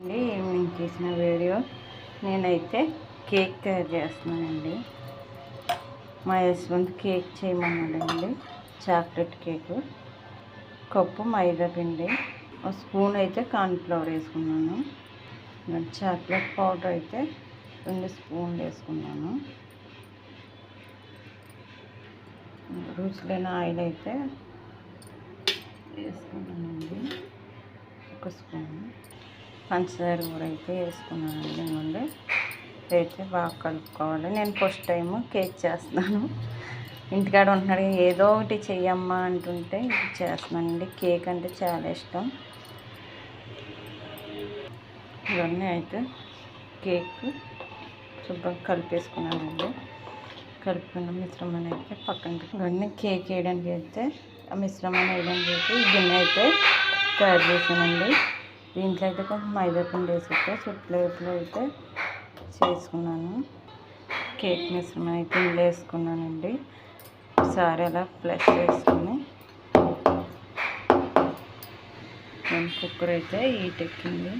Evening తీసిన video. నేనైతే cake తయారు చేస్తున్నానండి. మా యశ్వంత్ కేక్ చేయమన్నాడండి. Chocolate cake. కప్పు మైదా పిండి, ఒక స్పూన్ అయితే కార్న్ఫ్లవర్ వేసుకున్నాను. చాక్లెట్ పౌడర్ అయితే 2 స్పూన్లు వేసుకున్నాను. రుచులైన ఆయిల్ అయితే వేసుకున్నానండి, 1 స్పూన్. పంచదార కూడా అయితే వేసుకున్నానండి. ముందే అయితే బాగా కలుపుకోవాలి. నేను ఫస్ట్ టైము కేక్ చేస్తున్నాను. ఇంటికాడ ఉంటున్నాడు, ఏదో ఒకటి చెయ్యమ్మా అంటుంటే ఇది చేస్తున్నానండి. కేక్ అంటే చాలా ఇష్టం. ఇవన్నీ అయితే కేక్ శుభ్రంగా కలిపేసుకున్నానండి. కలుపుకున్న మిశ్రమాన్ని అయితే పక్కన ఇవన్నీ కేక్ వేయడానికి అయితే ఆ మిశ్రమాన్ని వేయడానికి అయితే ఈ గిన్నె అయితే తయారు చేశానండి. దీంట్లో అయితే కొంచెం మైదా పిండి వేసి చుట్లేపులో అయితే చేసుకున్నాను. కేక్ మిశ్రమం అయితే ఇందులో వేసుకున్నానండి. ఒకసారి అలా ప్లస్ చేసుకుని కుక్కర్ అయితే హీట్ ఎక్కింది.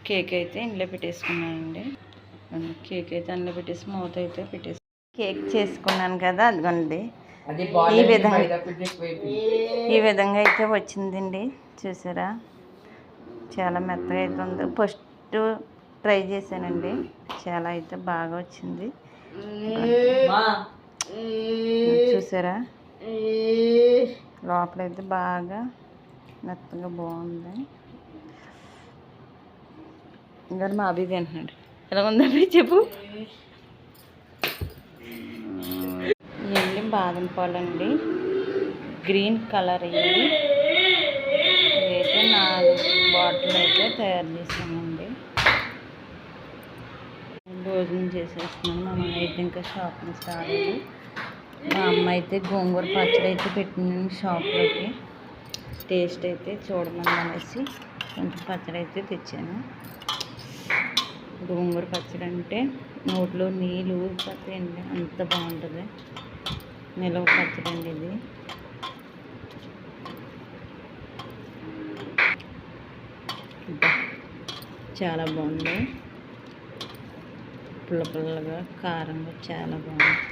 కేక్ అయితే ఇందులో పెట్టేసుకున్నానండి. కేక్ అయితే అందులో పెట్టేసి మూత అయితే పెట్టేసి కేక్ చేసుకున్నాను కదా, అదిగోండి ఈ విధంగా అయితే వచ్చిందండి. చూసారా, చాలా మెత్తగా అయితే ఉంది. ఫస్ట్ ట్రై చేశానండి, చాలా అయితే బాగా వచ్చింది. చూసారా, లోపలైతే బాగా మెత్తగా బాగుంది. ఇంకా మా అభి తింటున్నాడు. ఎలా ఉందండి చెప్పు. ఇవన్నీ బాదం పాలండి, గ్రీన్ కలర్. ఇవి అయితే 4 బాటిల్ అయితే తయారు చేసామండి. భోజనం చేసేస్తున్నాను. మా అమ్మ అయితే ఇంకా షాపింగ్ స్టార్ట్ అయ్యి, మా అమ్మ అయితే గోంగూర పచ్చడి అయితే పెట్టిందండి షాప్లోకి. టేస్ట్ అయితే చూడమని అనేసి కొంచెం పచ్చడి అయితే తెచ్చాను. గోంగూర పచ్చడి అంటే నోట్లో నీళ్ళు ఊరిపోతాయండి, అంత బాగుంటుంది. నిలవ పచ్చడి అండి ఇది. చాలా బాగుంది, పుల్ల పుల్లగా కారంగా చాలా బాగుంది.